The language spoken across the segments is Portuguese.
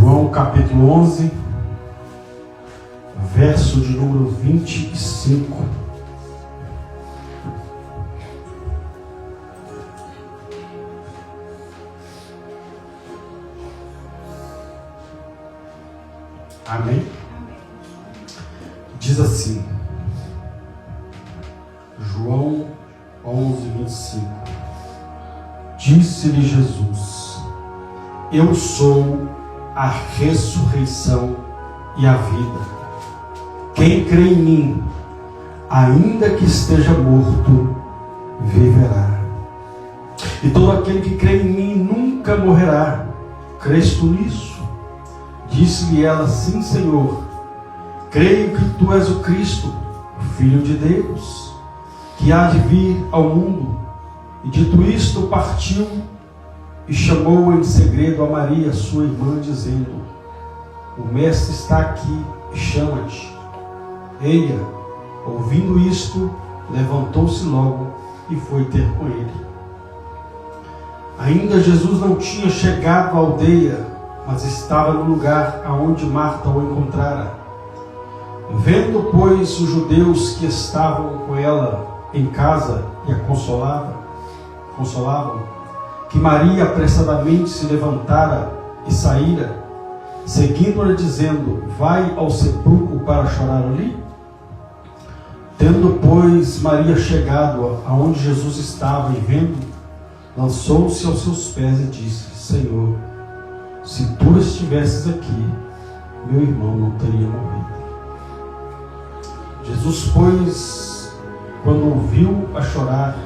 João capítulo 11, verso de número 25. Amém? Diz assim, João 11, 25. Disse-lhe Jesus: Eu sou a ressurreição e a vida. Quem crê em mim, ainda que esteja morto, viverá. E todo aquele que crê em mim nunca morrerá. Crês tu nisso? Disse-lhe ela: Sim, Senhor. Creio que tu és o Cristo, o Filho de Deus, que há de vir ao mundo. E dito isto, partiu e chamou em segredo a Maria, sua irmã, dizendo: O Mestre está aqui e chama-te. Ela, ouvindo isto, levantou-se logo e foi ter com ele. Ainda Jesus não tinha chegado à aldeia, mas estava no lugar aonde Marta o encontrara. Vendo, pois, os judeus que estavam com ela em casa e a consolavam, que Maria apressadamente se levantara e saíra, seguindo-a dizendo: Vai ao sepulcro para chorar ali? Tendo, pois, Maria chegado aonde Jesus estava e vendo, lançou-se aos seus pés e disse: Senhor, se tu estivesses aqui, meu irmão não teria morrido. Jesus, pois, quando ouviu a chorar,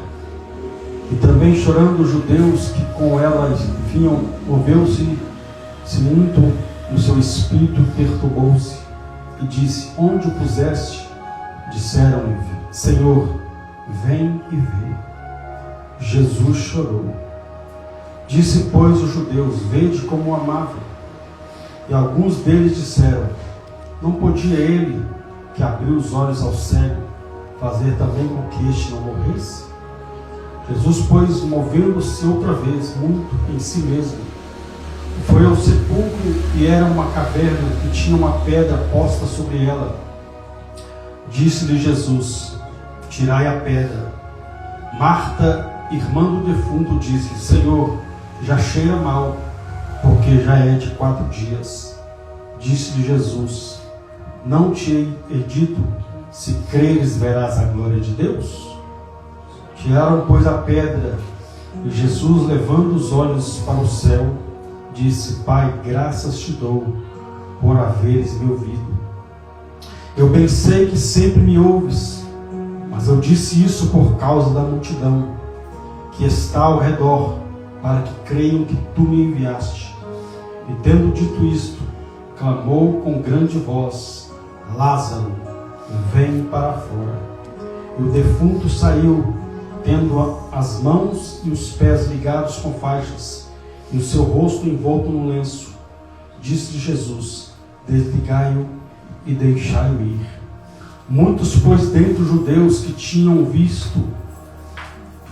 e também chorando os judeus que com ela vinham, moveu-se muito no seu espírito, perturbou-se e disse: Onde o puseste? Disseram-lhe: Senhor, vem e vê. Jesus chorou. Disse, pois, os judeus: Vede como o amava. E alguns deles disseram: Não podia ele, que abriu os olhos ao cego, fazer também com que este não morresse? Jesus, pois, movendo-se outra vez muito em si mesmo, foi ao sepulcro, e era uma caverna que tinha uma pedra posta sobre ela. Disse-lhe Jesus: Tirai a pedra. Marta, irmã do defunto, disse: Senhor, já cheira mal, porque já é de 4 dias. Disse-lhe Jesus: Não te hei dito, se creres verás a glória de Deus? Tiraram, pois, a pedra, e Jesus, levando os olhos para o céu, disse: Pai, graças te dou por haveres me ouvido. Eu pensei que sempre me ouves, mas eu disse isso por causa da multidão que está ao redor, para que creiam que tu me enviaste. E tendo dito isto, clamou com grande voz: Lázaro, vem para fora. E o defunto saiu, tendo as mãos e os pés ligados com faixas, e o seu rosto envolto num lenço. Disse-lhe Jesus: Desligai-o e deixai-o ir. Muitos, pois, dentre os judeus que tinham visto,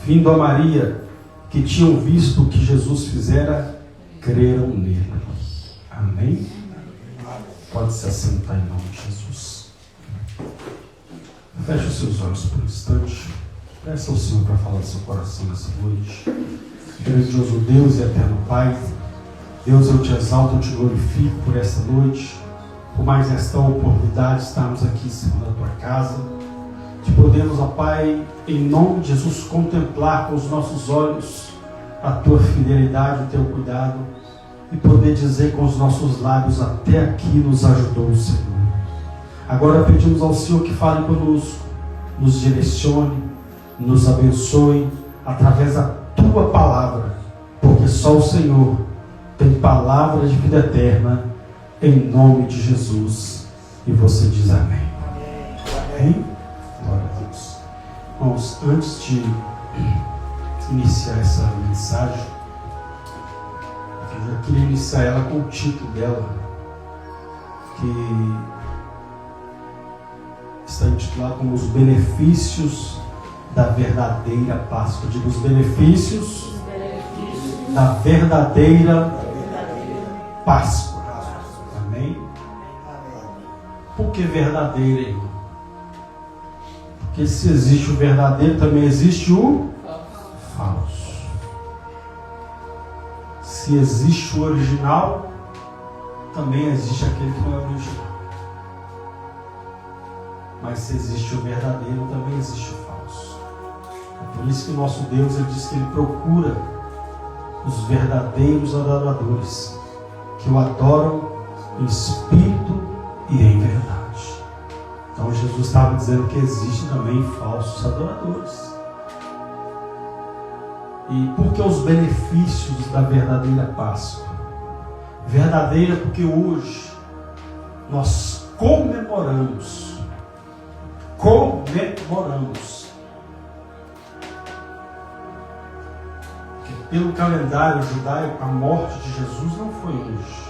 vindo a Maria, que tinham visto o que Jesus fizera, creram nele. Amém? Pode se assentar em nome de Jesus. Feche os seus olhos por um instante. Peça ao Senhor para falar do seu coração nessa noite. Grandioso Deus e eterno Pai, Deus, eu te exalto, eu te glorifico por essa noite, por mais esta oportunidade de estarmos aqui em cima da tua casa, de podermos, ó Pai, em nome de Jesus, contemplar com os nossos olhos a tua fidelidade, o teu cuidado, e poder dizer com os nossos lábios: até aqui nos ajudou o Senhor. Agora pedimos ao Senhor que fale conosco, nos direcione, nos abençoe através da tua palavra, porque só o Senhor tem palavra de vida eterna, em nome de Jesus. E você diz amém. Amém? Glória a Deus. Irmãos, antes de iniciar essa mensagem, eu já queria iniciar ela com o título dela, que está intitulado como Os Benefícios da Verdadeira Páscoa. Digo, os benefícios da verdadeira Páscoa. que verdadeira, irmão? Porque se existe o verdadeiro, também existe o falso. Se existe o original, também existe aquele que não é original. Mas se existe o verdadeiro, também existe o falso. É por isso que o nosso Deus, ele diz que ele procura os verdadeiros adoradores, que o adoram em espírito e em verdade. Então Jesus estava dizendo que existem também falsos adoradores. E por que os benefícios da verdadeira Páscoa? Verdadeira porque hoje nós comemoramos que pelo calendário judaico a morte de Jesus não foi hoje.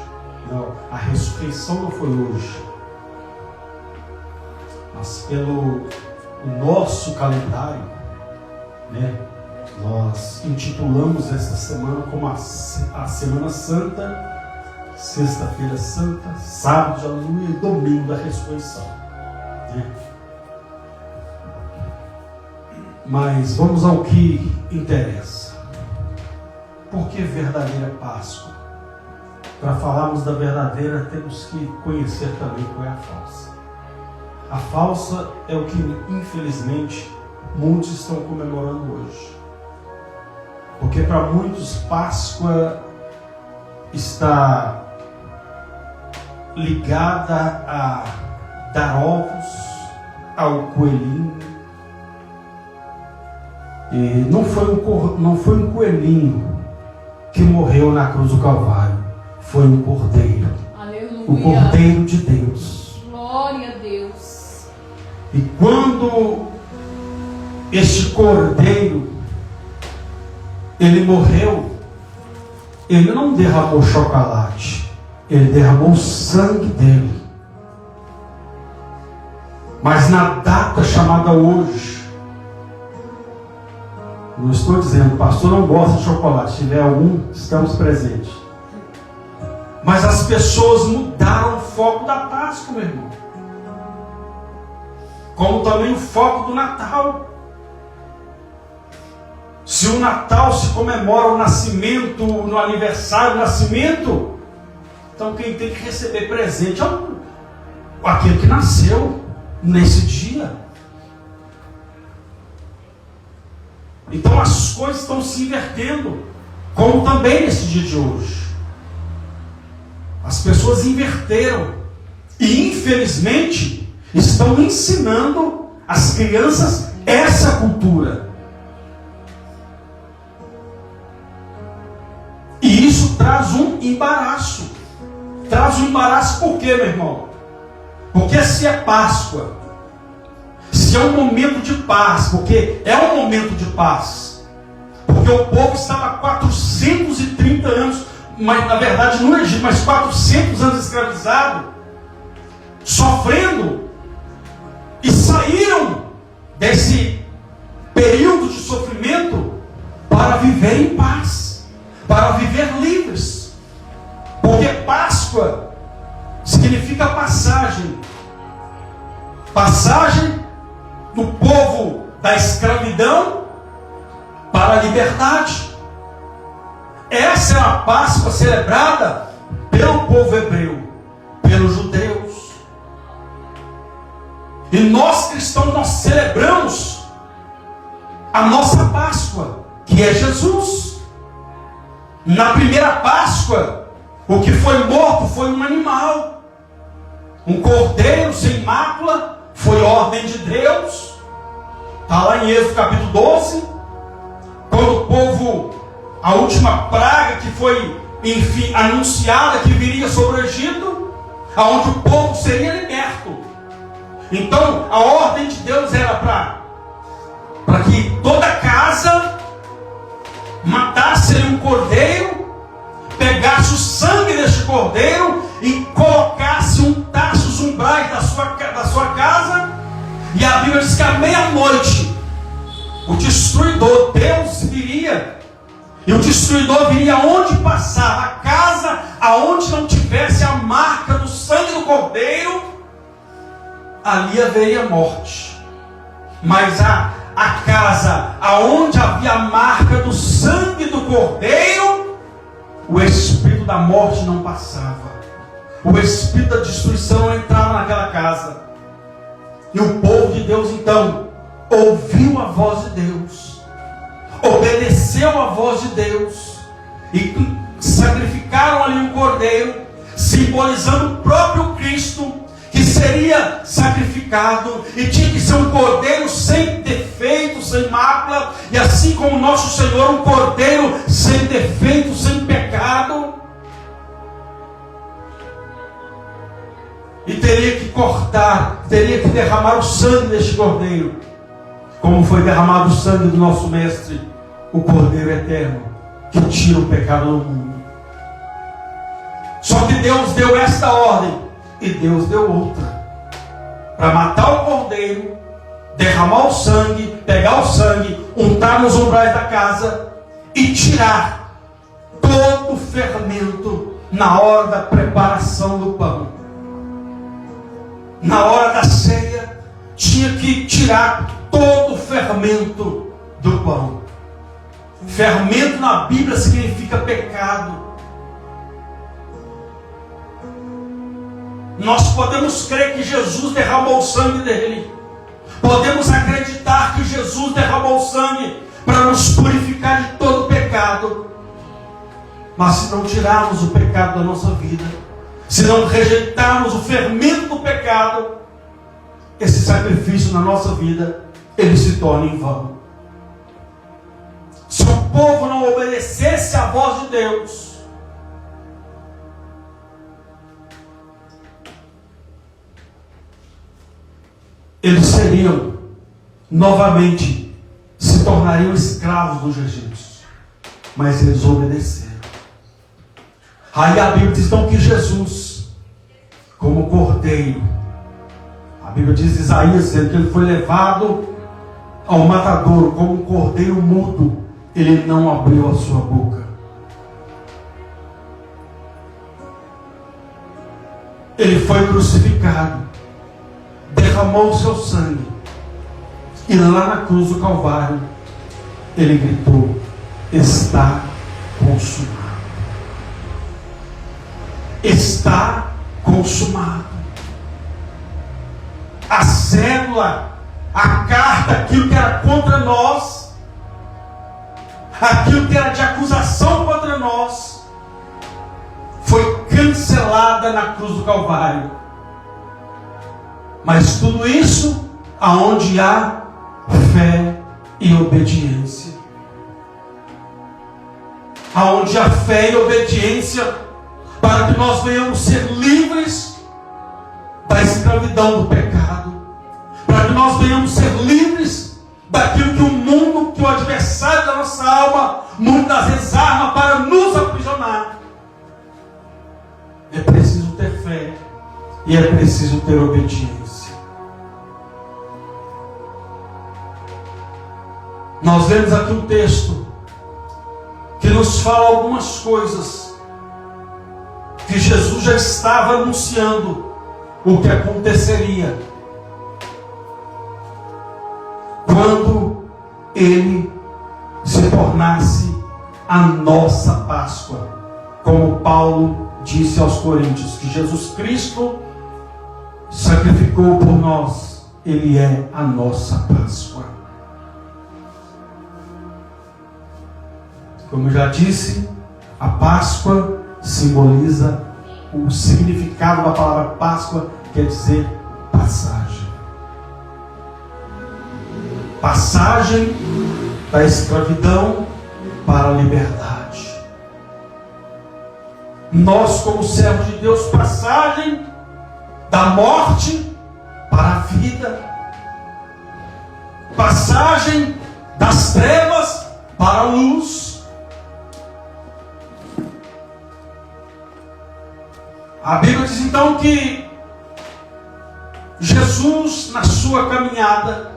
Não, a ressurreição não foi hoje. Mas pelo nosso calendário, né, nós intitulamos esta semana como a Semana Santa, Sexta-feira Santa, Sábado de Aleluia e Domingo da Ressurreição. Né? Mas vamos ao que interessa. Por que verdadeira Páscoa? Para falarmos da verdadeira, temos que conhecer também qual é a falsa. A falsa é o que, infelizmente, muitos estão comemorando hoje. Porque para muitos, Páscoa está ligada a dar ovos ao coelhinho. E não foi um coelhinho que morreu na cruz do Calvário. Foi um cordeiro. Aleluia. O cordeiro de Deus. Glória a Deus. E quando este cordeiro ele morreu, ele não derramou chocolate, ele derramou o sangue dele. Mas na data chamada hoje, não estou dizendo, o pastor não gosta de chocolate, se tiver algum, estamos presentes. Mas as pessoas mudaram o foco da Páscoa, meu irmão. Como também o foco do Natal. Se o Natal se comemora o nascimento, no aniversário, o nascimento, então quem tem que receber presente é aquele que nasceu nesse dia. Então as coisas estão se invertendo, como também nesse dia de hoje. As pessoas inverteram e infelizmente estão ensinando as crianças essa cultura. E isso traz um embaraço. Traz um embaraço por quê, meu irmão? Porque se é Páscoa, se é um momento de paz, porque é um momento de paz, porque o povo estava 430 anos, mas na verdade no Egito, mas 400 anos escravizado, sofrendo, e saíram desse período de sofrimento para viver em paz, para viver livres, porque Páscoa significa passagem do povo da escravidão para a liberdade. Essa é a Páscoa celebrada pelo povo hebreu, pelos judeus. E nós cristãos, nós celebramos a nossa Páscoa, que é Jesus. Na primeira Páscoa, o que foi morto foi um animal, um cordeiro sem mácula. Foi ordem de Deus. Está lá em Êxodo capítulo 12. Quando o povo, a última praga que foi, enfim, anunciada que viria sobre o Egito, aonde o povo seria liberto. Então, a ordem de Deus era para que toda casa matasse um cordeiro, pegasse o sangue deste cordeiro e colocasse untasse os umbrais da sua casa. E a Bíblia diz que à meia-noite o destruidor, Deus viria, e o destruidor viria onde passava, a casa aonde não tivesse a marca do sangue do cordeiro, ali haveria morte. Mas a casa aonde havia a marca do sangue do Cordeiro, o espírito da morte não passava. O espírito da destruição não entrava naquela casa. E o povo de Deus então ouviu a voz de Deus, obedeceu a voz de Deus e sacrificaram ali um cordeiro, simbolizando o próprio Cristo, que seria sacrificado, e tinha que ser um cordeiro sem defeito, sem mácula, e assim como o nosso Senhor, um cordeiro sem defeito, sem pecado. E teria que cortar, teria que derramar o sangue deste cordeiro, como foi derramado o sangue do nosso mestre, o Cordeiro Eterno, que tira o pecado do mundo. Só que Deus deu esta ordem, e Deus deu outra, para matar o cordeiro, derramar o sangue, pegar o sangue, untar nos umbrais da casa, e tirar todo o fermento na hora da preparação do pão. Na hora da ceia, tinha que tirar todo o fermento do pão. Fermento na Bíblia significa pecado. Nós podemos crer que Jesus derramou o sangue dele. Podemos acreditar que Jesus derramou o sangue para nos purificar de todo pecado. Mas se não tirarmos o pecado da nossa vida, se não rejeitarmos o fermento do pecado, esse sacrifício na nossa vida, ele se torna em vão. Se o povo não obedecesse à voz de Deus, eles seriam, novamente, se tornariam escravos dos egípcios. Mas eles obedeceram. Aí a Bíblia diz então que Jesus, como cordeiro, a Bíblia diz, Isaías, dizendo que ele foi levado ao matadouro como um cordeiro mudo, ele não abriu a sua boca. Ele foi crucificado, derramou o seu sangue, e lá na cruz do Calvário, ele gritou: está consumado. Está consumado. A cédula, a carta, aquilo que era contra nós, aquilo que era de acusação contra nós, foi cancelada na cruz do Calvário. Mas tudo isso aonde há fé e obediência. Aonde há fé e obediência, para que nós venhamos ser livres da escravidão do pecado, para que nós venhamos ser livres daquilo que o mundo, que o adversário da nossa alma, muitas vezes arma para nos aprisionar. É preciso ter fé e é preciso ter obediência. Nós vemos aqui um texto que nos fala algumas coisas que Jesus já estava anunciando o que aconteceria quando ele se tornasse a nossa Páscoa. Como Paulo disse aos Coríntios, que Jesus Cristo sacrificou por nós, ele é a nossa Páscoa. Como eu já disse, a Páscoa simboliza o significado da palavra Páscoa, quer dizer passagem. Passagem da escravidão para a liberdade. Nós, como servos de Deus, passagem da morte para a vida. Passagem das trevas para a luz. A Bíblia diz então que Jesus, na sua caminhada,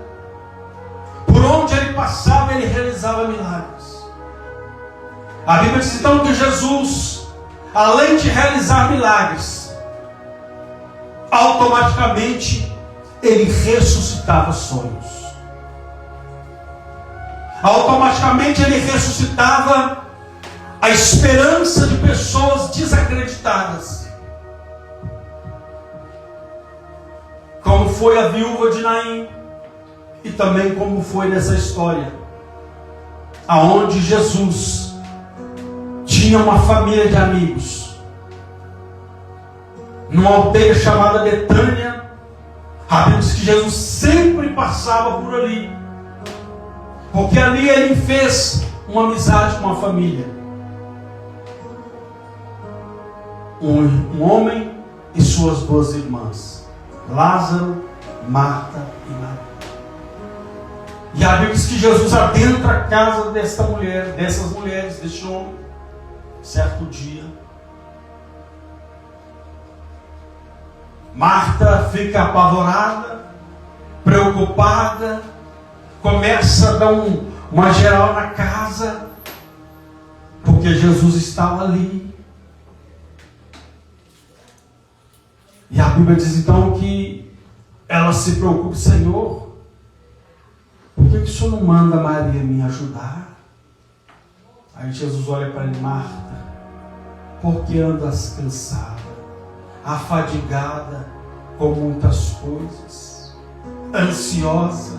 por onde ele passava, ele realizava milagres. A Bíblia diz então que Jesus, além de realizar milagres, automaticamente ele ressuscitava sonhos. Automaticamente ele ressuscitava a esperança de pessoas desacreditadas. Como foi a viúva de Naim, e também como foi nessa história, aonde Jesus tinha uma família de amigos, numa aldeia chamada Betânia. A Bíblia diz que Jesus sempre passava por ali, porque ali ele fez uma amizade com a família. Um homem e suas 2 irmãs, Lázaro, Marta e Maria. E a Bíblia diz que Jesus adentra a casa desta mulher, dessas mulheres, deste homem, certo dia. Marta fica apavorada, preocupada, começa a dar uma geral na casa, porque Jesus estava ali. E a Bíblia diz então que ela se preocupa: Senhor, por que o Senhor não manda Maria me ajudar? Aí Jesus olha para ele: Marta, por que andas cansada, afadigada com muitas coisas, ansiosa?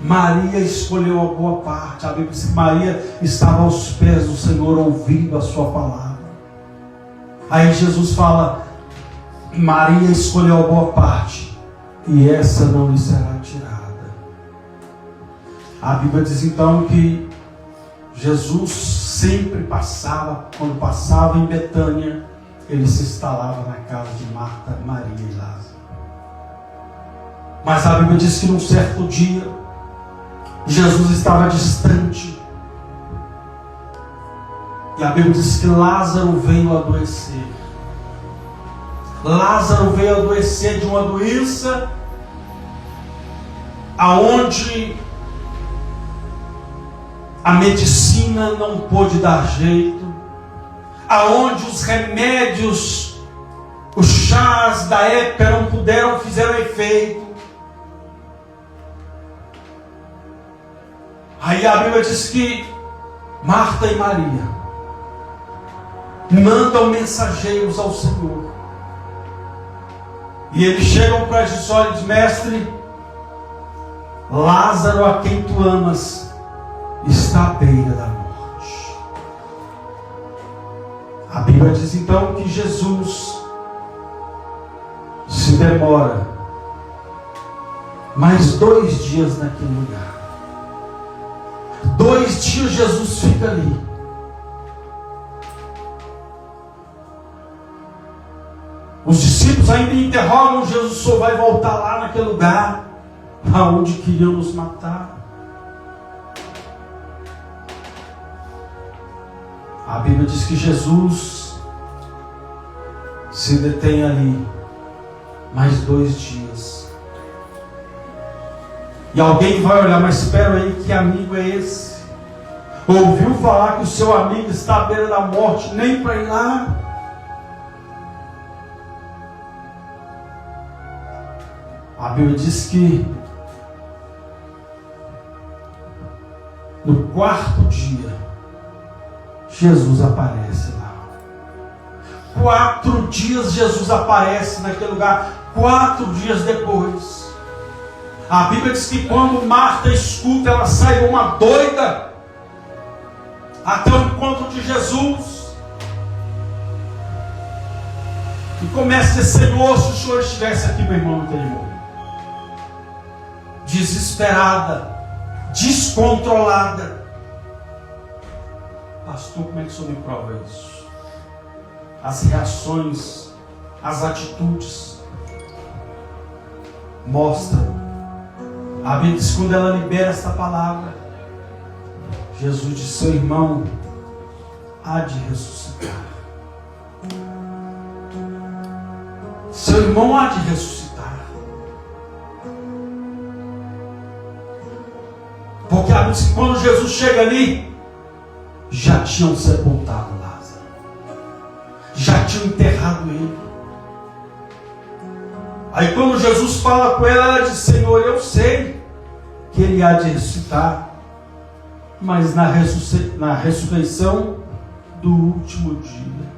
Maria escolheu a boa parte. A Bíblia diz que Maria estava aos pés do Senhor, ouvindo a sua palavra. Aí Jesus fala: Maria escolheu a boa parte, e essa não lhe será tirada. A Bíblia diz então que Jesus sempre passava, quando passava em Betânia, ele se instalava na casa de Marta, Maria e Lázaro. Mas a Bíblia diz que num certo dia, Jesus estava distante. E a Bíblia diz que Lázaro veio adoecer. Lázaro veio adoecer de uma doença aonde a medicina não pôde dar jeito, aonde os remédios, os chás da época não fizeram efeito. Aí a Bíblia diz que Marta e Maria mandam mensageiros ao Senhor. E eles chegam para Jesus e dizem: Mestre, Lázaro, a quem tu amas, está à beira da morte. A Bíblia diz então que Jesus se demora mais 2 dias naquele lugar. 2 dias Jesus fica ali. Os discípulos ainda interrogam Jesus: o Senhor vai voltar lá naquele lugar aonde queriam nos matar? A Bíblia diz que Jesus se detém ali mais 2 dias. E alguém vai olhar: mas espera aí, que amigo é esse? Ouviu falar que o seu amigo está à beira da morte, nem para ir lá? A Bíblia diz que no 4º dia, Jesus aparece lá. 4 dias Jesus aparece naquele lugar. 4 dias depois, a Bíblia diz que quando Marta escuta, ela sai uma doida até o encontro de Jesus e começa a dizer: Senhor, se o Senhor estivesse aqui, meu irmão não teria morrido. Desesperada, descontrolada. Pastor, como é que o senhor me prova isso? As reações, as atitudes mostram. A Bíblia diz que quando ela libera essa palavra, Jesus diz: seu irmão há de ressuscitar. Seu irmão há de ressuscitar. Porque a Bíblia diz que quando Jesus chega ali, já tinham sepultado Lázaro, já tinham enterrado ele. Aí quando Jesus fala com ela, ela diz: Senhor, eu sei que ele há de ressuscitar, mas na ressurreição do último dia.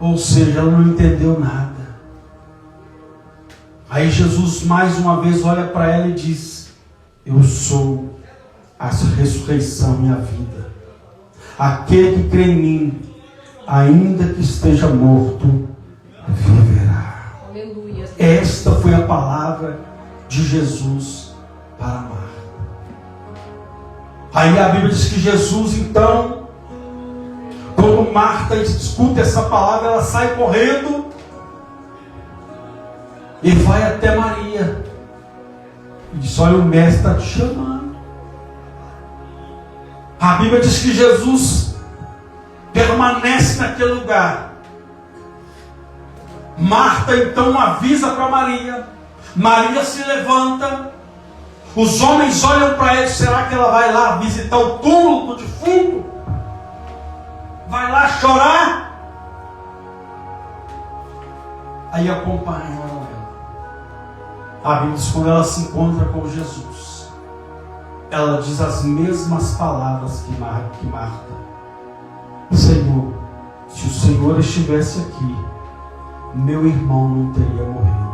Ou seja, ela não entendeu nada. Aí Jesus mais uma vez olha para ela e diz: eu sou a ressurreição e a vida. Aquele que crê em mim, ainda que esteja morto, viverá. Aleluia. Esta foi a palavra de Jesus para Marta. Aí a Bíblia diz que Jesus, então, quando Marta escuta essa palavra, ela sai correndo e vai até Maria e diz: olha, o mestre está te chamando. A Bíblia diz que Jesus permanece naquele lugar. Marta então avisa para Maria. Maria se levanta. Os homens olham para ele: será que ela vai lá visitar o túmulo do defunto? Vai lá chorar? Aí acompanham ela. A Bíblia diz que quando ela se encontra com Jesus, ela diz as mesmas palavras que Marta: Senhor, se o Senhor estivesse aqui, meu irmão não teria morrido.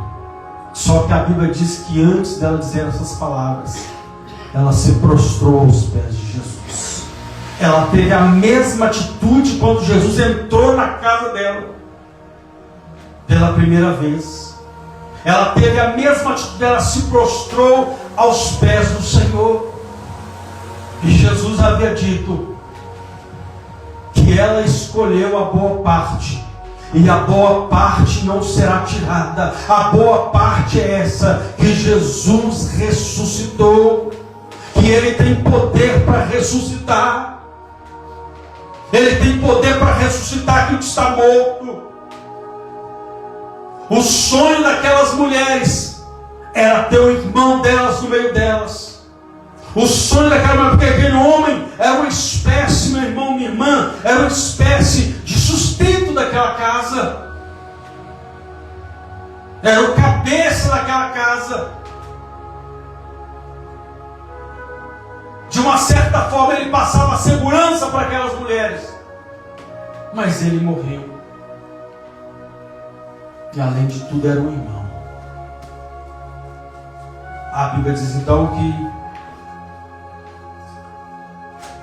Só que a Bíblia diz que antes dela dizer essas palavras, ela se prostrou aos pés de Jesus. Ela teve a mesma atitude quando Jesus entrou na casa dela pela primeira vez. Ela teve a mesma atitude, ela se prostrou aos pés do Senhor. E Jesus havia dito que ela escolheu a boa parte, e a boa parte não será tirada. A boa parte é essa: que Jesus ressuscitou, que Ele tem poder para ressuscitar. Ele tem poder para ressuscitar aquilo que está morto. O sonho daquelas mulheres era ter o irmão delas no meio delas. O sonho daquela mulher, porque aquele homem era uma espécie, meu irmão, minha irmã, era uma espécie de sustento daquela casa. Era o cabeça daquela casa. De uma certa forma ele passava segurança para aquelas mulheres. Mas ele morreu. E além de tudo era um irmão. A Bíblia diz então que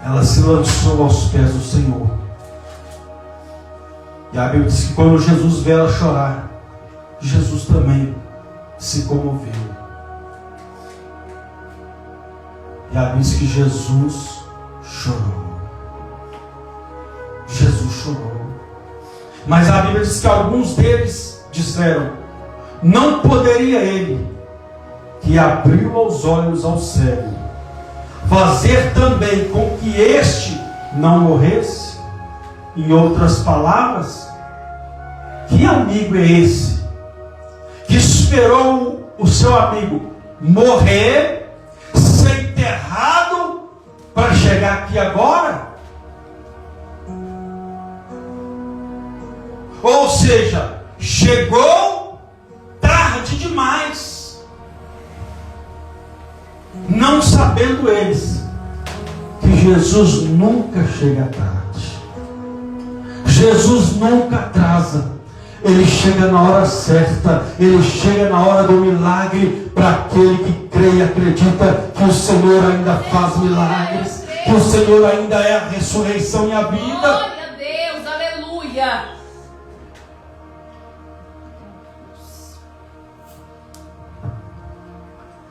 ela se lançou aos pés do Senhor. E a Bíblia diz que quando Jesus vê ela chorar, Jesus também se comoveu. E a Bíblia diz que Jesus chorou. Jesus chorou. Mas a Bíblia diz que alguns deles disseram: não poderia ele, que abriu os olhos ao cego, fazer também com que este não morresse? Em outras palavras, que amigo é esse que esperou o seu amigo morrer, ser enterrado, para chegar aqui agora? Ou seja, chegou tarde demais, não sabendo eles que Jesus nunca chega tarde. Jesus nunca atrasa. Ele chega na hora certa. Ele chega na hora do milagre para aquele que crê e acredita que o Senhor ainda faz milagres, que o Senhor ainda é a ressurreição e a vida. Glória a Deus, aleluia.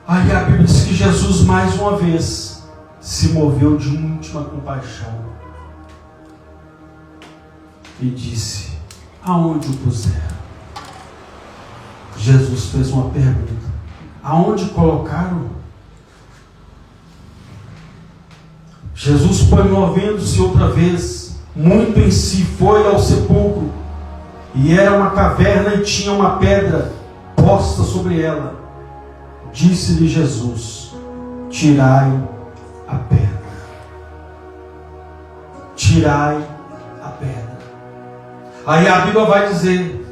Aí a Bíblia diz que Jesus mais uma vez se moveu de íntima compaixão e disse: aonde o puseram? Jesus fez uma pergunta: aonde colocaram? Jesus, movendo-se outra vez, muito em si, foi ao sepulcro, e era uma caverna e tinha uma pedra posta sobre ela. Disse-lhe Jesus: tirai a pedra. Tirai a pedra. Aí a Bíblia vai dizer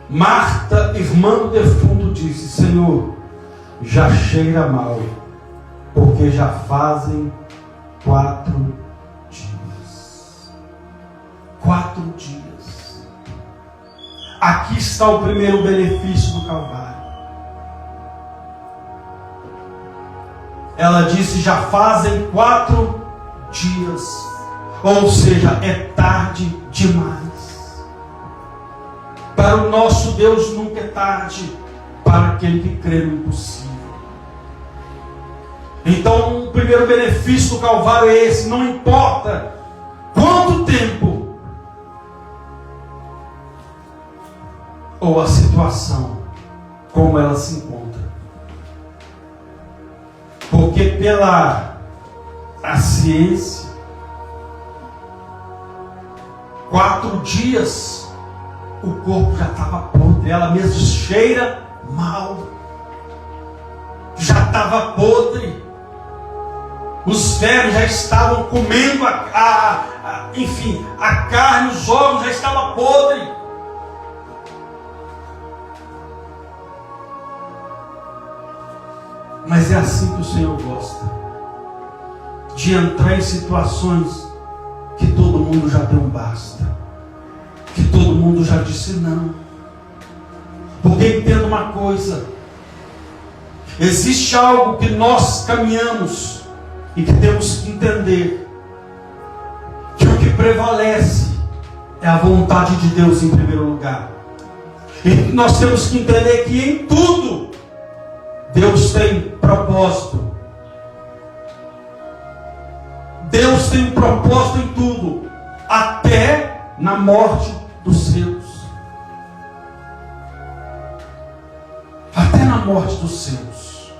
Marta, irmã do defunto, disse: Senhor, já cheira mal, porque já fazem 4 dias. 4 dias. Aqui está o primeiro benefício do Calvário. Ela disse: já fazem 4 dias. Ou seja, é tarde demais. Para o nosso Deus nunca é tarde, para aquele que crê no impossível. Então, o primeiro benefício do Calvário é esse: não importa quanto tempo ou a situação, como ela se encontra. Porque pela a ciência, 4 dias o corpo já estava podre, ela mesmo cheira mal, já estava podre, os vermes já estavam comendo enfim, a carne, os órgãos já estavam podres. Mas é assim que o Senhor gosta, de entrar em situações que todo mundo já deu um basta, que todo mundo já disse não. Porque entenda uma coisa: existe algo que nós caminhamos e que temos que entender, que o que prevalece é a vontade de Deus em primeiro lugar. E nós temos que entender que em tudo Deus tem propósito. Deus tem um propósito em tudo, até na morte dos seus. Até na morte dos seus.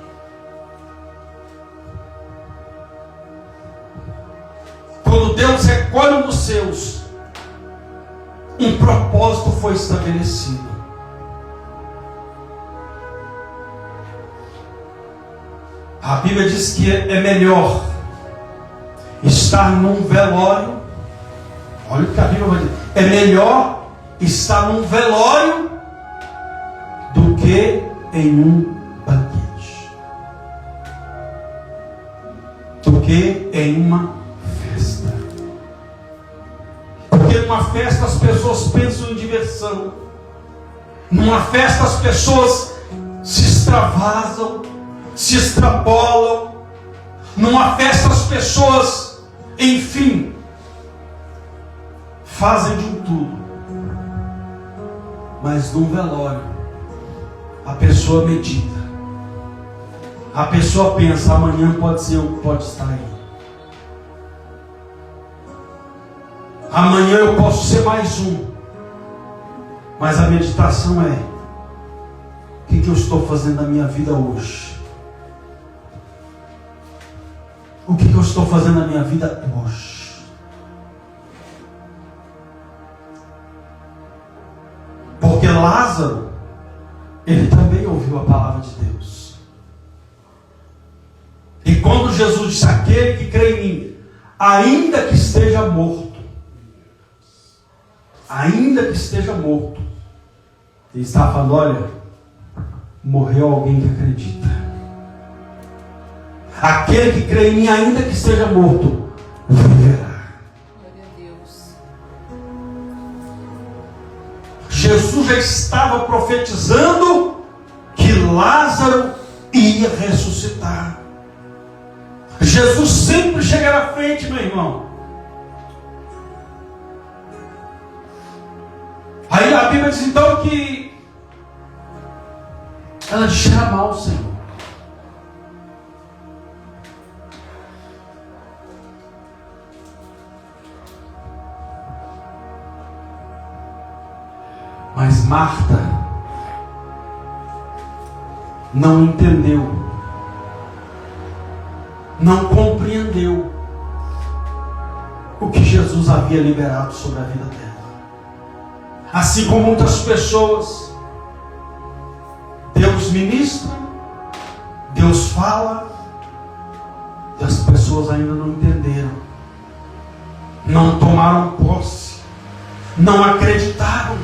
Quando Deus recolhe um dos seus, um propósito foi estabelecido. A Bíblia diz que é melhor estar num velório. Olha o que a Bíblia vai dizer: é melhor estar num velório do que em um banquete, do que em uma festa. Porque numa festa as pessoas pensam em diversão, numa festa as pessoas se extravasam, se extrapolam. Numa festa as pessoas, enfim, fazem de um tudo. Mas num velório, a pessoa medita. A pessoa pensa: amanhã pode ser eu que pode estar aí. Amanhã eu posso ser mais um. Mas a meditação é: o que eu estou fazendo na minha vida hoje? O que eu estou fazendo na minha vida hoje? Porque Lázaro, ele também ouviu a palavra de Deus. E quando Jesus disse: aquele que crê em mim, ainda que esteja morto, ainda que esteja morto, ele está falando: olha, morreu alguém que acredita. Aquele que crê em mim, ainda que esteja morto, viverá. Glória a Deus. Jesus já estava profetizando que Lázaro ia ressuscitar. Jesus sempre chega na frente, meu irmão. Aí a Bíblia diz então que ela cheira mal, Senhor. Mas Marta não entendeu, não compreendeu o que Jesus havia liberado sobre a vida dela. Assim como muitas pessoas, Deus ministra, Deus fala, e as pessoas ainda não entenderam, não tomaram posse, não acreditaram.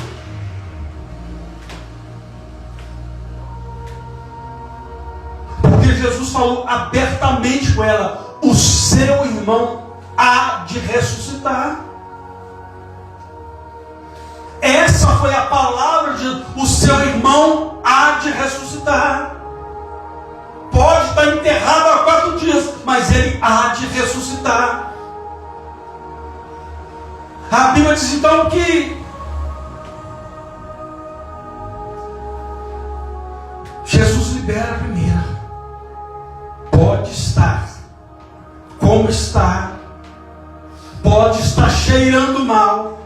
Jesus falou abertamente com ela: o seu irmão há de ressuscitar. Essa foi a palavra de: o seu irmão há de ressuscitar. Pode estar enterrado há 4 dias, mas ele há de ressuscitar. A Bíblia diz então que Jesus libera a primeira. Pode estar como está, pode estar cheirando mal,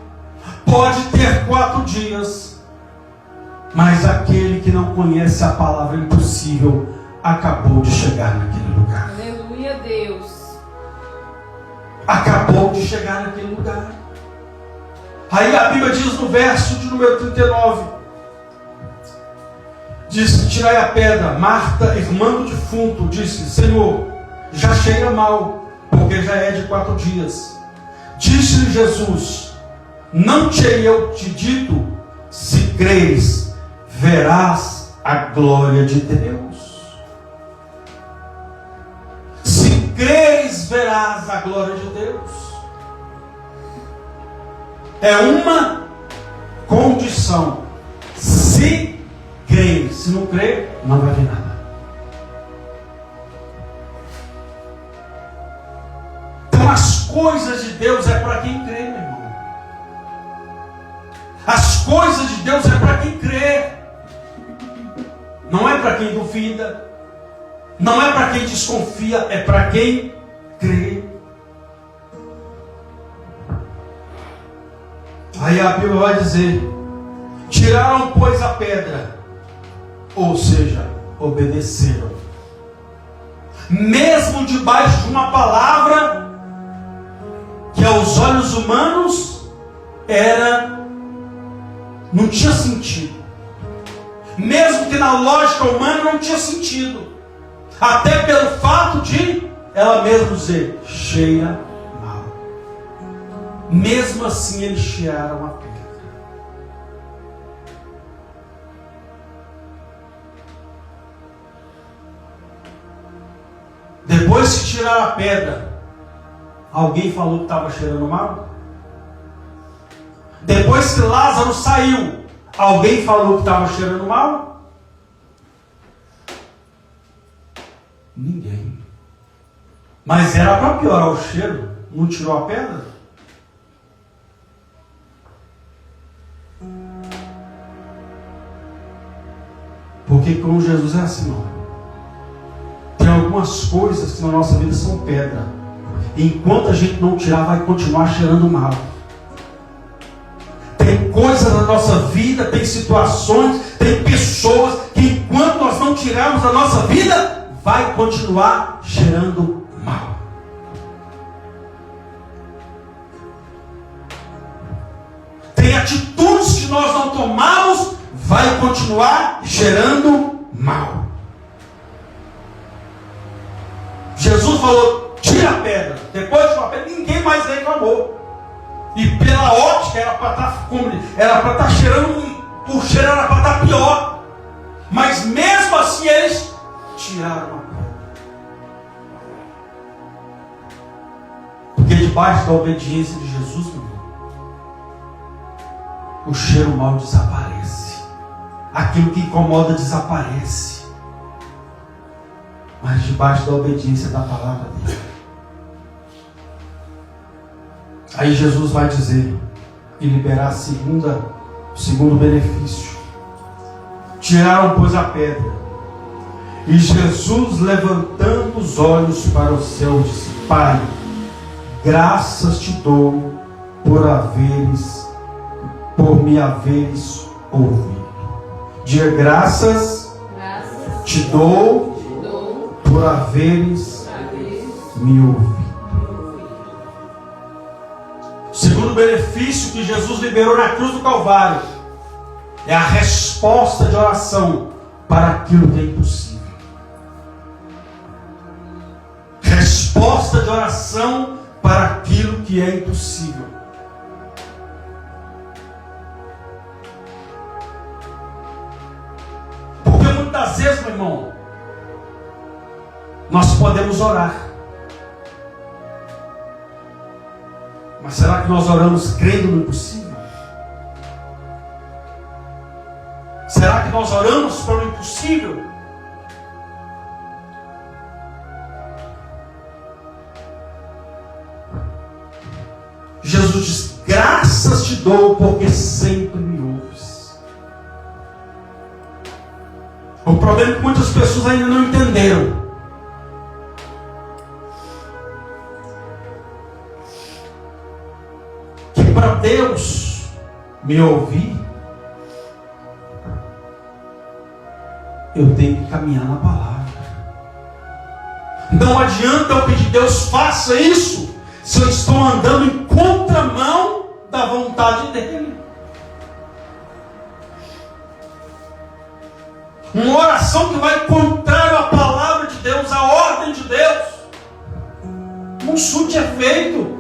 pode ter 4 dias, mas aquele que não conhece a palavra impossível acabou de chegar naquele lugar. Aleluia, Deus. Acabou de chegar naquele lugar. Aí a Bíblia diz no verso de número 39, diz: tirai a pedra. Marta, irmã do defunto, disse: Senhor, já cheira mal, porque já é de 4 dias. Disse-lhe Jesus: não tinha eu te dito, se creres, verás a glória de Deus. Se creres, verás a glória de Deus. É uma condição. Se crer, se não crer, não vai ver nada. Então as coisas de Deus é para quem crê, meu irmão. As coisas de Deus é para quem crê. Não é para quem duvida. Não é para quem desconfia, é para quem crê. Aí a Bíblia vai dizer: tiraram, pois, a pedra, ou seja, obedeceram, mesmo debaixo de uma palavra que aos olhos humanos não tinha sentido, mesmo que na lógica humana não tinha sentido, até pelo fato de ela mesma dizer: cheira mal. Mesmo assim eles tiraram a pedra. Depois que tiraram a pedra, alguém falou que estava cheirando mal? Depois que Lázaro saiu, alguém falou que estava cheirando mal? Ninguém. Mas era para piorar o cheiro. Não tirou a pedra? Porque com Jesus é assim, não. Tem algumas coisas que na nossa vida são pedra. Enquanto a gente não tirar, vai continuar cheirando mal. Tem coisas na nossa vida, tem situações, tem pessoas que enquanto nós não tirarmos da nossa vida, vai continuar cheirando mal. Tem atitudes que nós não tomamos, vai continuar cheirando mal. Jesus falou: tira a pedra. Depois de uma pedra, ninguém mais reclamou. E pela ótica era para estar cheirando, o cheiro era para estar pior. Mas mesmo assim eles tiraram a pedra. Porque debaixo da obediência de Jesus, meu irmão, o cheiro mal desaparece. Aquilo que incomoda desaparece. Mas debaixo da obediência da palavra dele. Aí Jesus vai dizer e liberar o segundo benefício. Tiraram, pois, a pedra. E Jesus, levantando os olhos para o céu, disse: Pai, graças te dou por me haveres ouvido. Diga: graças te dou por haveres me ouvido. O segundo benefício que Jesus liberou na cruz do Calvário é a resposta de oração para aquilo que é impossível. Resposta de oração para aquilo que é impossível. Porque muitas vezes, meu irmão, Nós podemos orar. Mas será que nós oramos crendo no impossível? Será que nós oramos pelo impossível? Jesus diz: graças te dou, porque sempre me ouves. O problema é que muitas pessoas ainda não entenderam. Que para Deus me ouvir, eu tenho que caminhar na palavra. Não adianta eu pedir: Deus, faça isso, se eu estou andando em contramão da vontade dele. Uma oração que vai contrário à palavra de Deus, à ordem de Deus, não surte efeito.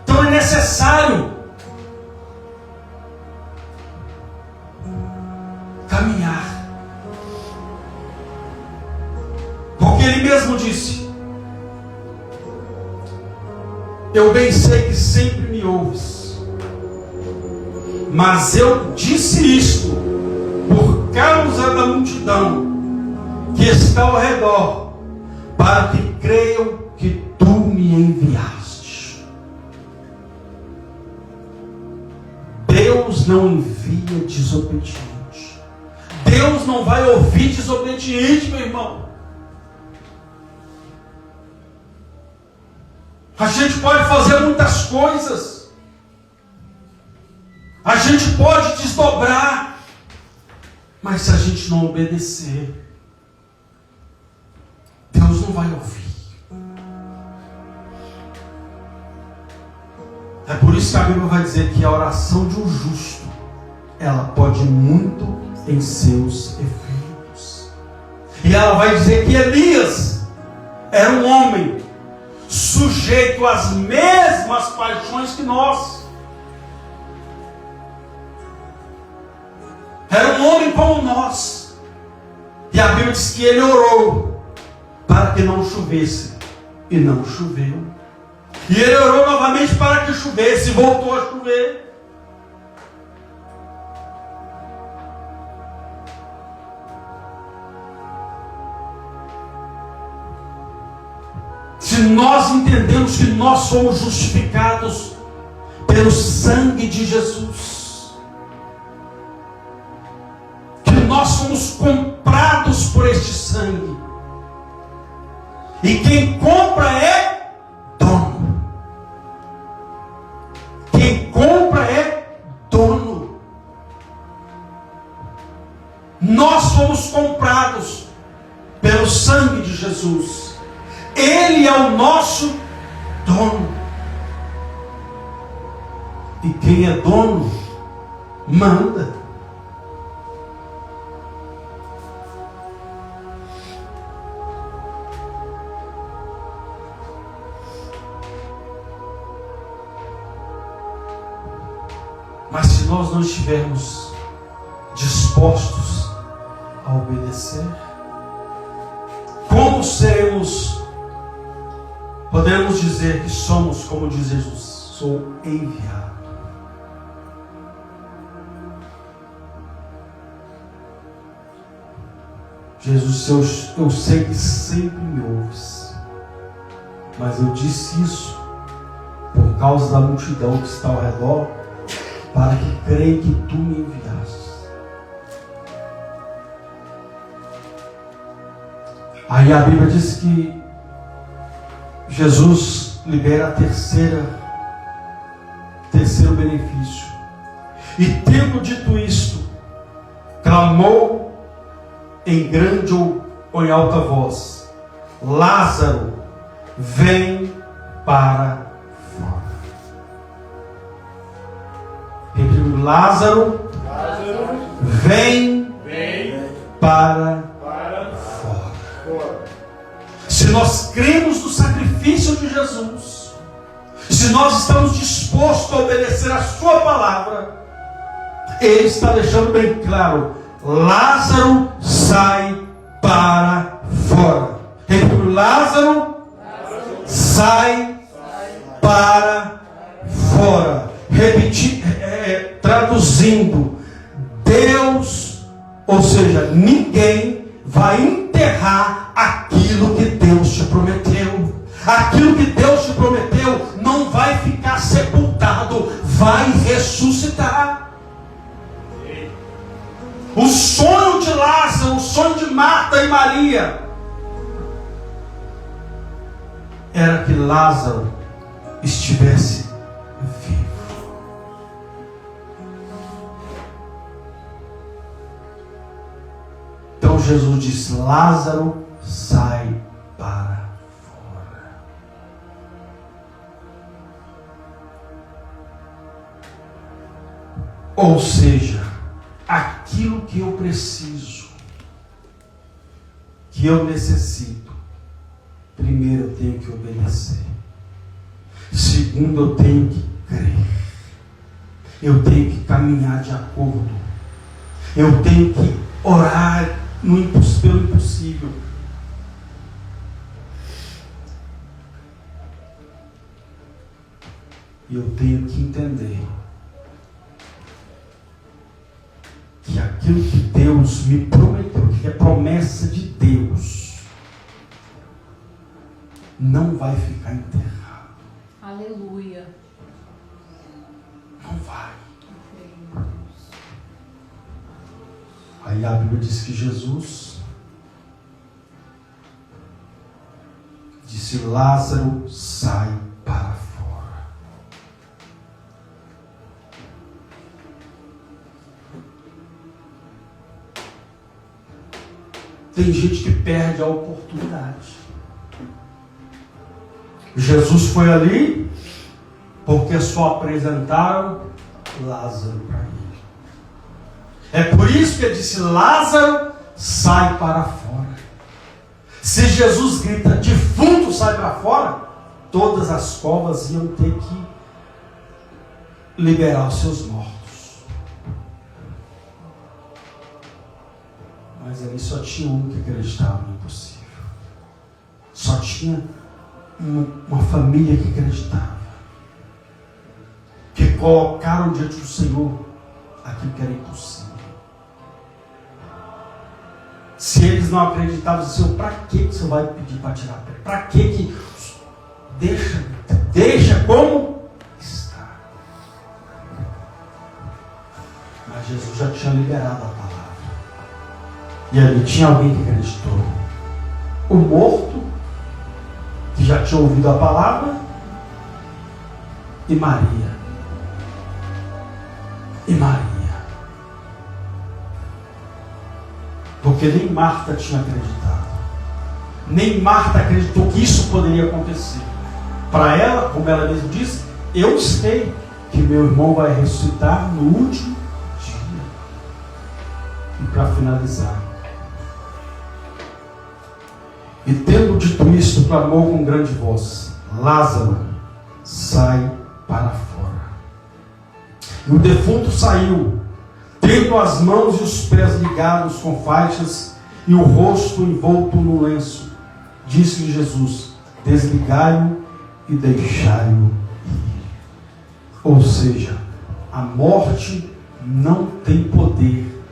Então é necessário caminhar. Porque ele mesmo disse: eu bem sei que sempre me ouves, mas eu disse isto por causa da multidão que está ao redor, para que creiam que tu me enviaste. Deus não envia desobediente. Deus não vai ouvir desobediente, meu irmão. A gente pode fazer muitas coisas. A gente pode desdobrar. Mas se a gente não obedecer, Deus não vai ouvir. É por isso que a Bíblia vai dizer que a oração de um justo, ela pode muito em seus efeitos. E ela vai dizer que Elias era um homem sujeito às mesmas paixões que nós. Era um homem como nós. E a Bíblia diz que ele orou para que não chovesse, e não choveu. E ele orou novamente para que chovesse, e voltou a chover. Se nós entendemos que nós somos justificados pelo sangue de Jesus, que nós somos comprados por este sangue, e quem compra é dono. Quem compra é dono. Nós somos comprados pelo sangue de Jesus. Ele é o nosso dono. E quem é dono, manda. Mas se nós não estivermos dispostos a obedecer, como seremos? Podemos dizer que somos, como diz Jesus, sou enviado. Jesus, eu sei que sempre me ouves, mas eu disse isso por causa da multidão que está ao redor, para que creia que tu me enviaste. Aí a Bíblia diz que Jesus libera a terceiro benefício. E tendo dito isto, clamou em grande ou em alta voz: Lázaro, vem para fora. Repetindo: Lázaro, vem para fora. Se nós cremos no sacrifício de Jesus, se nós estamos dispostos a obedecer a sua palavra, Ele está deixando bem claro: Lázaro, sai para fora. Repito, Lázaro sai para fora. Traduzindo, Deus, ou seja, ninguém vai enterrar aquilo que Deus te prometeu. Aquilo que Deus te prometeu não vai ficar sepultado, vai ressuscitar. O sonho de Lázaro, o sonho de Marta e Maria, era que Lázaro estivesse vivo. Então Jesus disse: Lázaro, sai para fora. Ou seja, aquilo que eu preciso, que eu necessito, primeiro eu tenho que obedecer. Segundo, eu tenho que crer. Eu tenho que caminhar de acordo. Eu tenho que orar pelo impossível. E eu tenho que entender que aquilo que Deus me prometeu, que é promessa de Deus, não vai ficar enterrado. Aleluia. Não vai. Aí a Bíblia diz que Jesus disse: Lázaro, sai para fora. Tem gente que perde a oportunidade. Jesus foi ali porque só apresentaram Lázaro para ele. É por isso que ele disse: Lázaro, sai para fora. Se Jesus grita: defunto, sai para fora, todas as covas iam ter que liberar os seus mortos. Mas ali só tinha um que acreditava no impossível. Só tinha uma família que acreditava, que colocaram diante do Senhor aquilo que era impossível. Se eles não acreditavam, Senhor, para que você vai pedir para tirar a pedra? Para que deixa como está? Mas Jesus já tinha liberado a palavra. E ali tinha alguém que acreditou. O morto, que já tinha ouvido a palavra, e Maria. Porque nem Marta tinha acreditado. Nem Marta acreditou que isso poderia acontecer. Para ela, como ela mesma disse, eu sei que meu irmão vai ressuscitar no último dia. E para finalizar, e tendo dito isto, clamou com grande voz: Lázaro, sai para fora. E o defunto saiu, tendo as mãos e os pés ligados com faixas e o rosto envolto no lenço. Disse-lhe Jesus: desligai-o e deixai-o ir. Ou seja, a morte não tem poder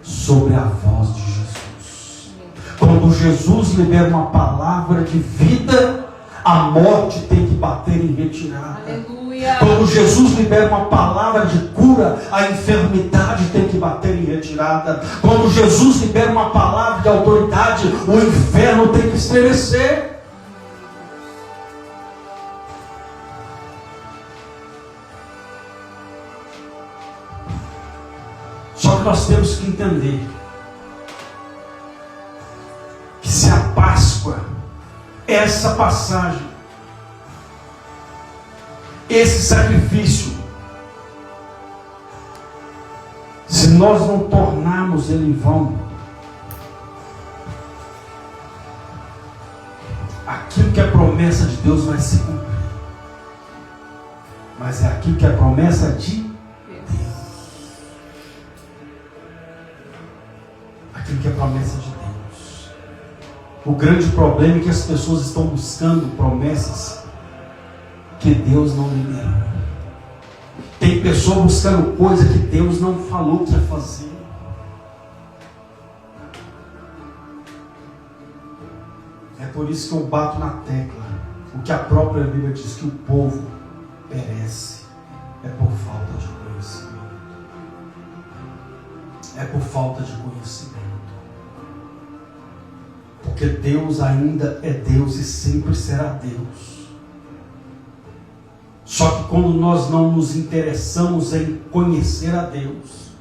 sobre a voz de Jesus. Quando Jesus libera uma palavra de vida, a morte tem que bater em retirada. Aleluia. Quando Jesus libera uma palavra de cura, a enfermidade tem que bater em retirada. Quando Jesus libera uma palavra de autoridade, o inferno tem que estremecer. Só que nós temos que entender que se a Páscoa, essa passagem, esse sacrifício, se nós não tornarmos ele em vão, aquilo que é promessa de Deus vai se cumprir. Mas é aquilo que é promessa de Deus. Aquilo que é promessa de Deus. O grande problema é que as pessoas estão buscando promessas que Deus não liberou. Tem pessoa buscando coisa que Deus não falou que ia fazer. É por isso que eu bato na tecla. O que a própria Bíblia diz, que o povo perece, é por falta de conhecimento. É por falta de conhecimento. Porque Deus ainda é Deus e sempre será Deus. Só que quando nós não nos interessamos em conhecer a Deus,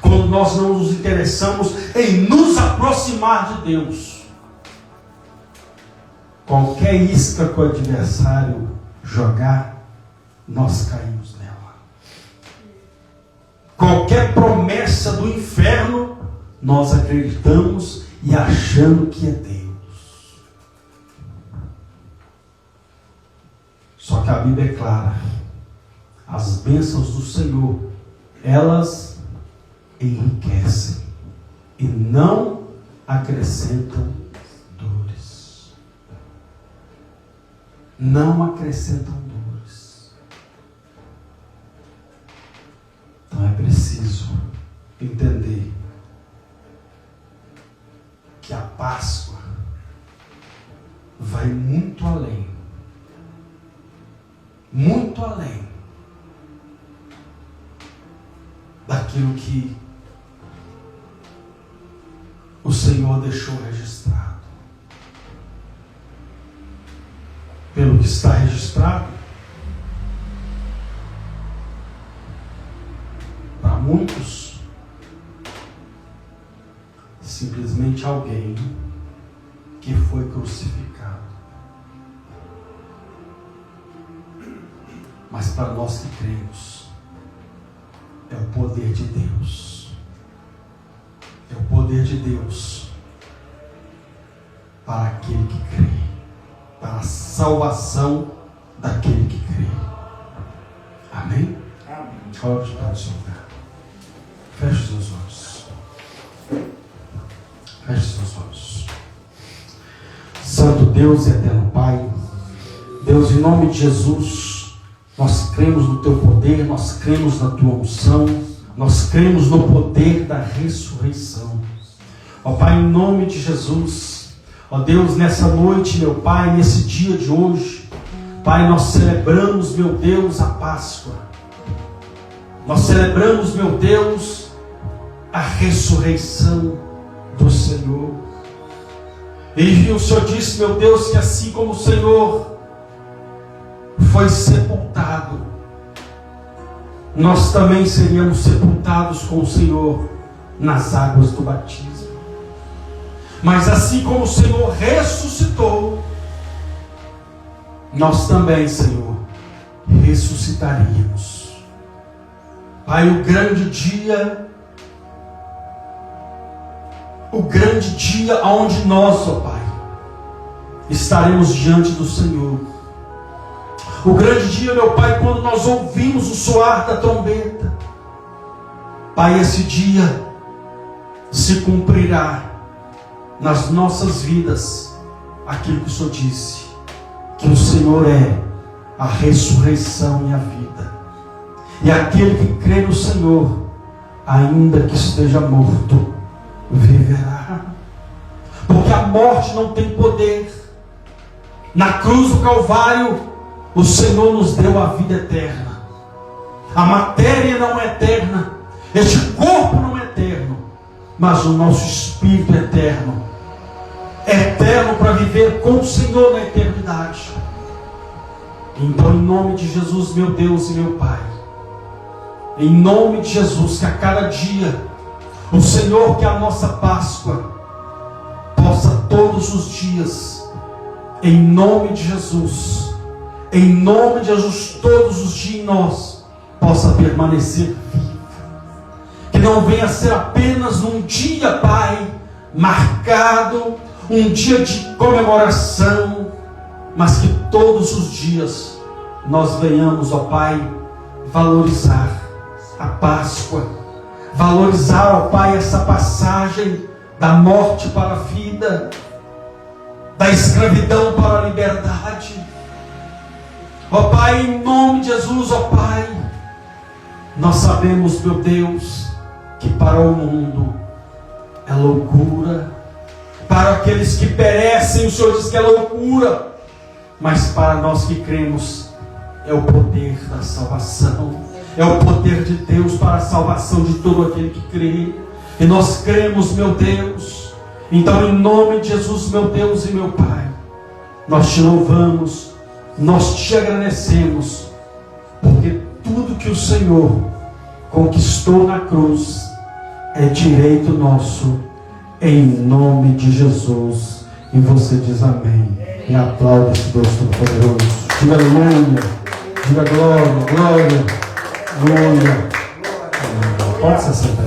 quando nós não nos interessamos em nos aproximar de Deus, qualquer isca que o adversário jogar, nós caímos nela. Qualquer promessa do inferno, nós acreditamos e achando que é Deus. Só que a Bíblia é clara. As bênçãos do Senhor, elas enriquecem e não acrescentam dores. Não acrescentam dores. Então é preciso entender que a Páscoa vai muito além daquilo que o Senhor deixou registrado. Pelo que está registrado, para muitos, simplesmente alguém que foi crucificado. Mas para nós que cremos, é o poder de Deus. É o poder de Deus para aquele que crê, para a salvação daquele que crê. Amém? Amém. Coloque para o seu lugar. Feche seus olhos. Feche seus olhos. Santo Deus e eterno Pai, Deus, em nome de Jesus, nós cremos no Teu poder, nós cremos na Tua unção, nós cremos no poder da ressurreição. Ó Pai, em nome de Jesus, ó Deus, nessa noite, meu Pai, nesse dia de hoje, Pai, nós celebramos, meu Deus, a Páscoa. Nós celebramos, meu Deus, a ressurreição do Senhor. E o Senhor disse, meu Deus, que assim como o Senhor foi sepultado, nós também seríamos sepultados com o Senhor nas águas do batismo. Mas assim como o Senhor ressuscitou, nós também, Senhor, ressuscitaríamos. Pai, o grande dia onde nós, ó Pai, estaremos diante do Senhor. O grande dia, meu Pai, quando nós ouvimos o soar da trombeta. Pai, esse dia se cumprirá nas nossas vidas aquilo que o Senhor disse, que o Senhor é a ressurreição e a vida. E aquele que crê no Senhor, ainda que esteja morto, viverá. Porque a morte não tem poder. Na cruz do Calvário, o Senhor nos deu a vida eterna. A matéria não é eterna, este corpo não é eterno, mas o nosso espírito é eterno. É eterno para viver com o Senhor na eternidade. Então, em nome de Jesus, meu Deus e meu Pai, em nome de Jesus, que a cada dia o Senhor, que é a nossa Páscoa, possa todos os dias, em nome de Jesus, todos os dias em nós, possa permanecer vivo. Que não venha ser apenas um dia, Pai, marcado, um dia de comemoração, mas que todos os dias nós venhamos, ó Pai, valorizar a Páscoa, valorizar, ó Pai, essa passagem da morte para a vida, da escravidão para a liberdade. Ó Pai, em nome de Jesus, ó Pai, nós sabemos, meu Deus, que para o mundo é loucura, para aqueles que perecem, o Senhor diz que é loucura, mas para nós que cremos, é o poder da salvação, é o poder de Deus para a salvação de todo aquele que crê, e nós cremos, meu Deus. Então, em nome de Jesus, meu Deus e meu Pai, nós te louvamos, nós te agradecemos, porque tudo que o Senhor conquistou na cruz é direito nosso, em nome de Jesus. E você diz amém, e aplauda esse Deus Todo-Poderoso. Diga aleluia, diga glória, glória, glória. Pode se sentar.